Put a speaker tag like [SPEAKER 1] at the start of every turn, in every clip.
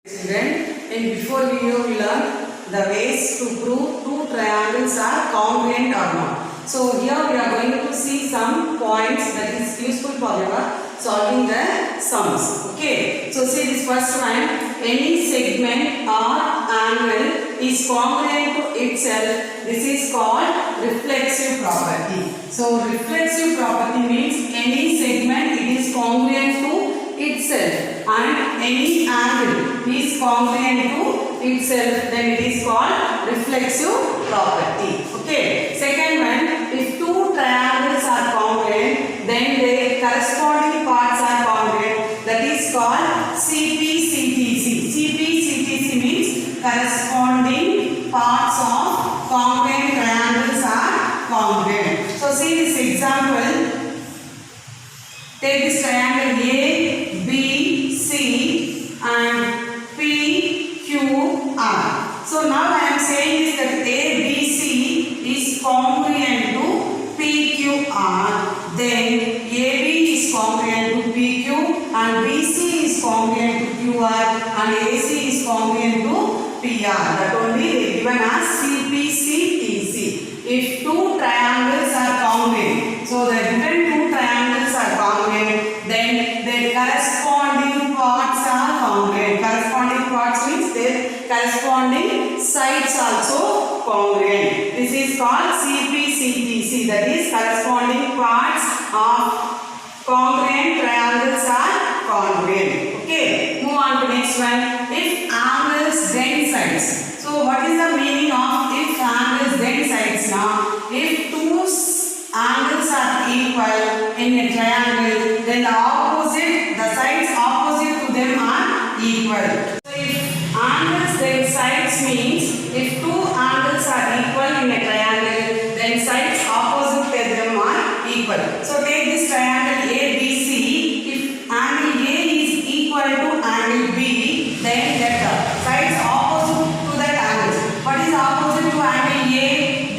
[SPEAKER 1] Children, and before we learn the ways to prove two triangles are congruent or not. So here we are going to see some points that is useful for your solving the sums. Okay. So see this first one. Any segment or angle is congruent to itself. This is called reflexive property. So reflexive property means any segment it is congruent to itself and any angle is congruent to itself, then it is called reflexive property. Okay. Second one, if two triangles are congruent, then their corresponding parts are congruent. That is called CP/CTC. CP/CTC means corresponding parts of congruent triangles are congruent. So see this example. Take this triangle A, B, C and P, Q, R. So now I am saying is that A, B, C is congruent to P, Q, R. Then AB is congruent to PQ and BC is congruent to QR and AC is congruent to PR. That only they given as CP/CTC. If two triangles are congruent, so the given two triangles are congruent, then their corresponding parts are congruent. Corresponding parts means their corresponding sides also congruent. This is called CP/CTC. That is corresponding parts of congruent triangles are congruent. Okay. Move on to next one. If angles then sides. So what is the meaning of if angles then sides now? If two angles are equal in a triangle, then the sides opposite to them are equal. So if angles then sides means if two angles are equal in a triangle, then sides opposite to them are equal. So take this triangle ABC. If angle A is equal to angle B, then the sides opposite to that angle. What is opposite to angle A?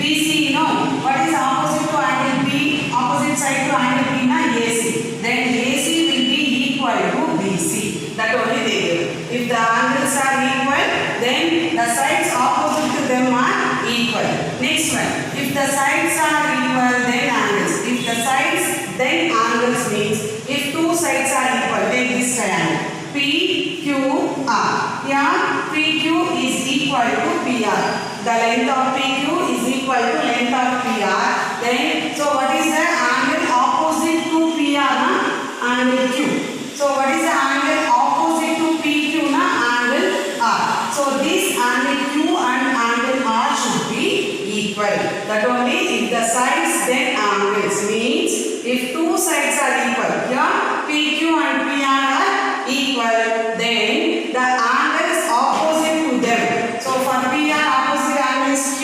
[SPEAKER 1] BC, no. What is opposite to angle B? Opposite side to angle B, na AC. Then AC will be equal to BC. That only they give. If the angles are equal, then the sides opposite to them are equal. Next one. If the sides are equal, then angles. If the sides, then angles means if two sides are equal, take this triangle. PQR. Here PQ is equal to PR. The length of PQ is equal to length of PR. Then, so what is the angle opposite to PR? Angle Q. So what is the angle opposite to PQ? Angle R. So this angle Q and angle R should be equal. That only if the sides then angles means if two sides are equal. Here PQ and PR are equal, then the angles opposite to them. So for PR opposite angle is Q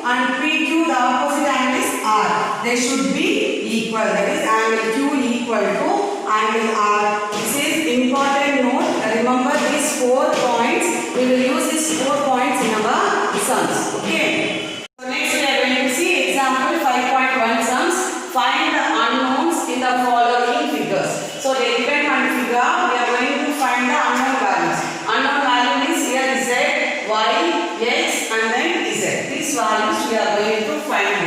[SPEAKER 1] and PQ the opposite angle is R. They should be equal. That is angle Q equal to angle R. This is important note. Remember these 4 points. We will use these 4 points in our sums. Okay. So next we are going to see example 5.1 sums. Find the unknowns in the following figures. So the given one figure, we are going to find the unknown values. Unknown value means here Z, Y, X and then Z. These values we are going to find.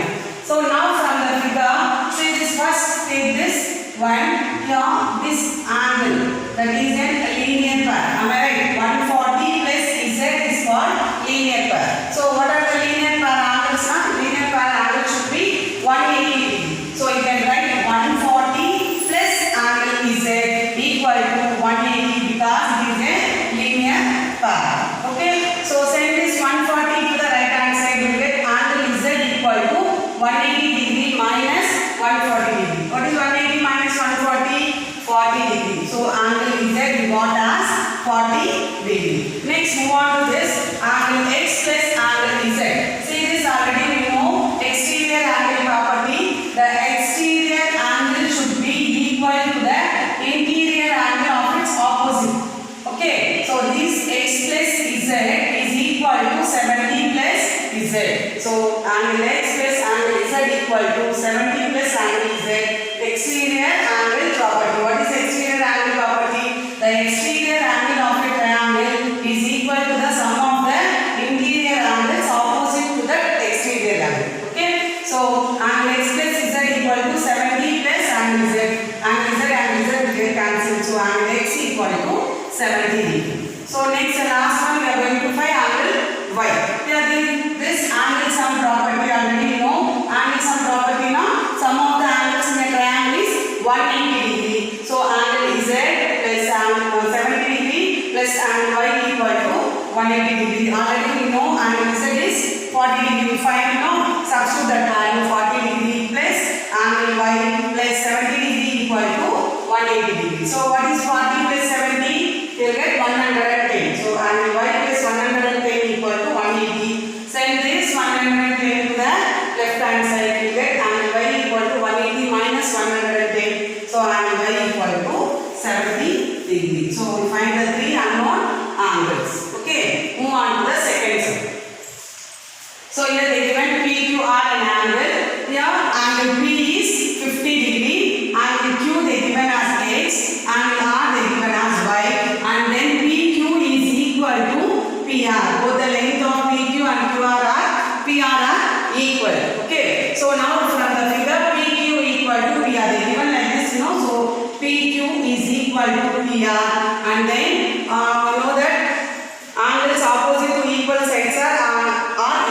[SPEAKER 1] So now from the figure, see this first, take this one, here this angle, that is a linear pair. Am I right? 140 plus Z is called linear pair. So what are the linear pair angles? Linear pair angle should be 180 degree. So you can write 140 plus angle Z equal to 180 because it is a linear pair. Okay. So send this 140 to the right hand side. You will get angle Z equal to 180 degree minus 140 degree. What is 180 minus 140? 40 degree. So angle Z we got as 40 degree. Next move on to this angle X plus angle Z. See this already we know exterior angle property. The exterior angle should be equal to the interior angle of its opposite. Okay. So this X plus Z is equal to 70 plus Z. So angle X plus angle Z equal to 70 plus angle Z. Exterior angle property. What is exterior angle property? The exterior angle of a triangle is next the last one we are going to find angle y. Here this angle sum property already know. Angle sum property now, sum of the angles in a triangle is 180 degree. So angle z plus angle 70 degree plus angle y equal to 180 degree. Already we know angle z is 40 degree. Find now, substitute that value 40 degree plus angle y plus 70 degree equal to 180 degree. So what is 40 plus 70? You will get 110. So angle y plus 110 equal to 180. Send this 110 to the left hand side. You will get angle y equal to 180 minus 110. So angle y equal to 70 degree. So we find the three unknown angles. Okay. Move on to the second sum. So here they given PQR an angle. Here angle P is 50 degree. Angle Q they given as x. Angle R they given as y. And then PQ is equal to PR. Both the length of PQ and PR are equal. Okay. So now from the figure PQ equal to PR. They given like this, you know. So PQ is equal to PR. And then you know that angles opposite to equal sides are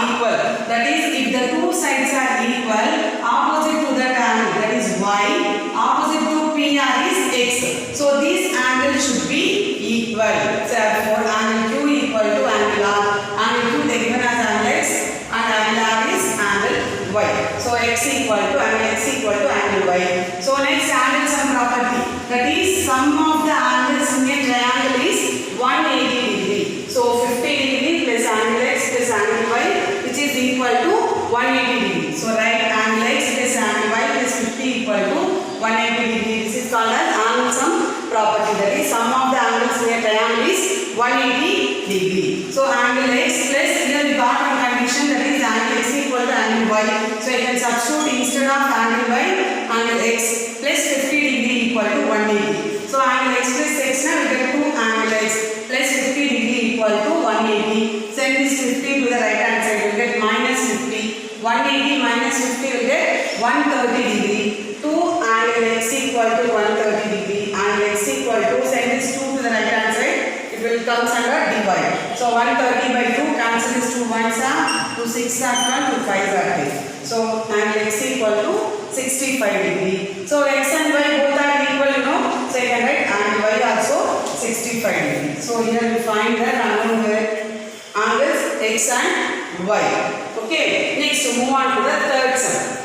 [SPEAKER 1] equal. That is, if the two sides are equal, opposite to that angle, that is y, opposite to PR is x. So these angles should be equal. So therefore angle Q equal to angle R. Angle Q they given as angle x and angle R is angle y. So x equal to angle y. So next angle sum property. That is, sum of the angles in a triangle is 180 degree. So 50 degree plus angle x plus angle y, which is equal to 180 degree. So write angle x plus angle y plus 50 equal to 180 degree. This is called as angle sum property. That is, sum of the angles in a triangle is 180 degree. So angle x plus, here we got one condition, that is angle x equal to angle y. So you can substitute instead of angle y, angle x plus 50 degree equal to 180. So angle x plus x now we get 2 angle x plus 50 degree equal to 180. Send this 50 to the right hand side, you get minus 50. 180 minus 50 will get 130 degree. 2 angle x equal to 130 degree. Angle x equal to, send this 2 to the right hand side, it will come under divide. So 130 by 2, cancel this 2 1s are, 2 6 are 12, 2 5s are 10. So angle x equal to 65 degree. So x and y both are equal, you know. So you can write angle y also 65 degree. So here we find the unknown angles x and y. Okay. Next move on to the third sum.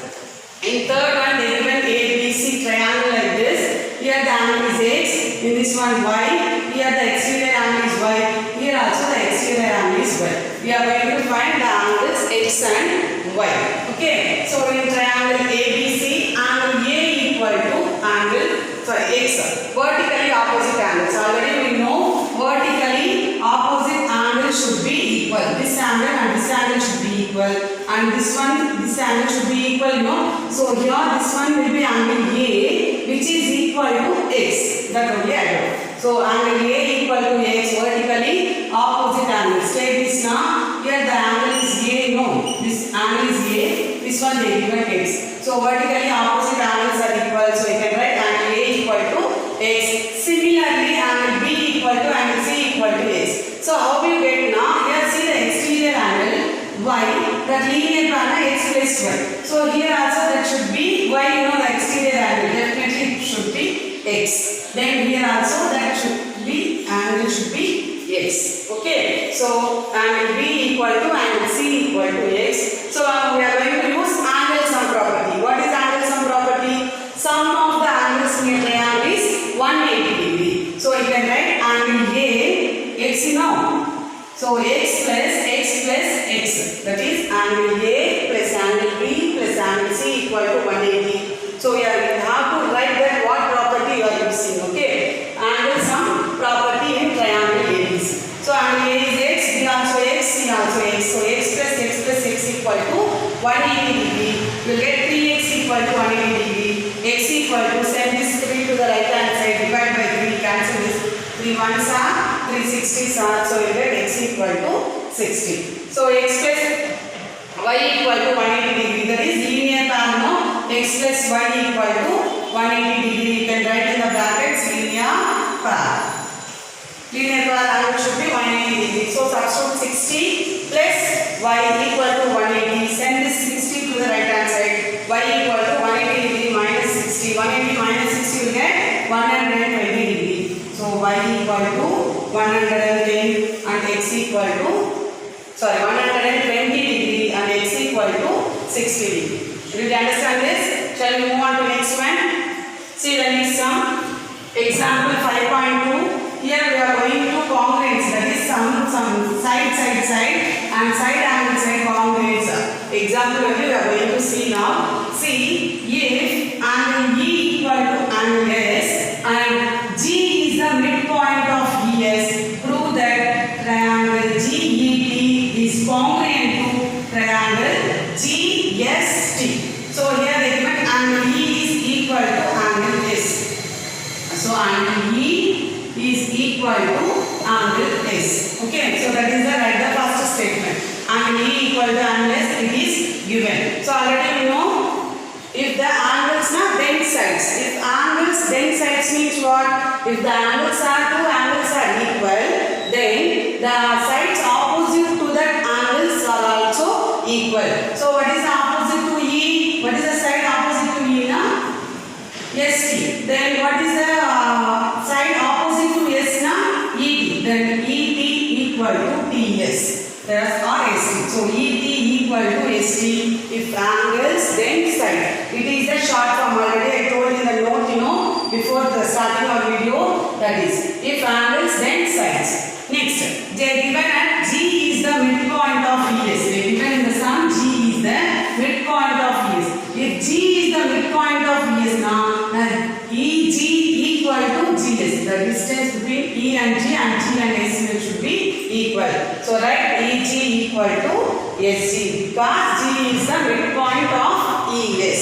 [SPEAKER 1] In third one they given ABC triangle like this. Here the angle is x. In this one y. Here the exterior angle is y. Here also the exterior angle is y. We are going to find the angles x and y. Okay. So in triangle ABC, angle A equal to angle x. Vertically opposite angles. Already we know vertically opposite angles should be equal. This angle and this angle should be equal. And this angle should be equal, you know. So here this one will be angle A, which is equal to x. That only I know. So angle A equal to x, vertically opposite angles. Take this now. Here the angle is A, no. This angle is A. This one they given x. So vertically opposite angles are equal. So you can write angle A equal to x. Similarly, angle B equal to angle C equal to x. So how we get now? Here see the exterior angle y, that linear partner x plus y. So here also that should be y, you know, the exterior angle definitely should be x. Then here also that should be angle should be x. Okay. So angle B equal to angle C equal to x. So we are going to use angle sum property. What is angle sum property? Sum of the angles in a triangle is 180 degree. So you can write angle A x, you know. So x plus x plus x. That is angle A plus angle B plus angle C equal to 180. So you have to write that what property you are using. Okay. Angle sum property in triangle ABC. So angle A is x, B also x, C also x. So x plus x plus x equal to 180 degree. You will get 3x equal to 180 degree. X equal to, send this 3 to the right hand side, divide by 3, cancel this. 3 1s are, 3 60s are, so you get x equal to 60. So x plus y equal to 180 degree. That is linear pair, no? X plus y equal to 180 degree. You can write in the brackets linear pair. Linear pair angle should be 180 y equal to 180. Send this 60 to the right hand side. Y equal to 180 degree minus 60. 180 minus 60 will get 120 degree. So y equal to 110 and x equal to 120 degree and x equal to 60 degree. Did you understand this? Shall we move on to next one? See the next sum. Example 5.2. Here we are going to congruence, that is some side and side angle side congruence. Example we are going to see now. See, if angle E equal to angle S and G is the midpoint of ES, prove that triangle GET is congruent to triangle GST. So here they given angle E is equal to angle S. So angle E is equal to angle S. Okay, so that is the first statement. Angle E equal to angle S, it is given. So already we know, if the angles are then sides. If angles then sides means what? If the angles are two angles are equal, then the sides opposite to that angles are also equal. So what is the opposite to E? What is the side opposite to E now? ST. Then what is the side opposite to S now? ET. Then ET equal to TS. There are ST. So ET equal to ST if angles then side. It is the short form. Already I told in the note, before the starting of video, that is if angles then sides. Next, they are given at G is the midpoint of ES. They are given in the sum G is the midpoint of ES. If G is the midpoint of ES now, then EG equal to GS. The distance between E and G and S should be equal. So write EG equal to SG because G is the midpoint of ES.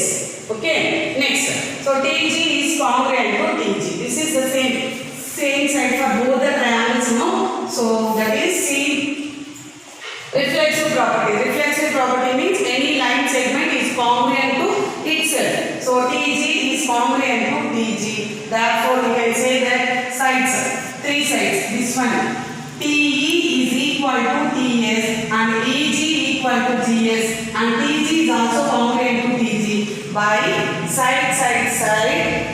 [SPEAKER 1] Okay. Next. So TG is congruent to TG. This is the same side for both the triangles. So that is same. Reflexive property. Reflexive property means any line segment is congruent to itself. So TG is congruent to TG. Therefore, we can say that sides, three sides. This one, TE is equal to TS and EG equal to GS and TG is also congruent to TG. By side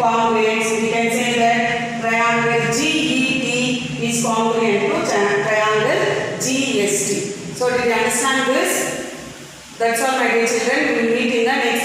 [SPEAKER 1] congruence, we can say that triangle GET is congruent to triangle GST. So did you understand this? That's all my dear children. We will meet in the next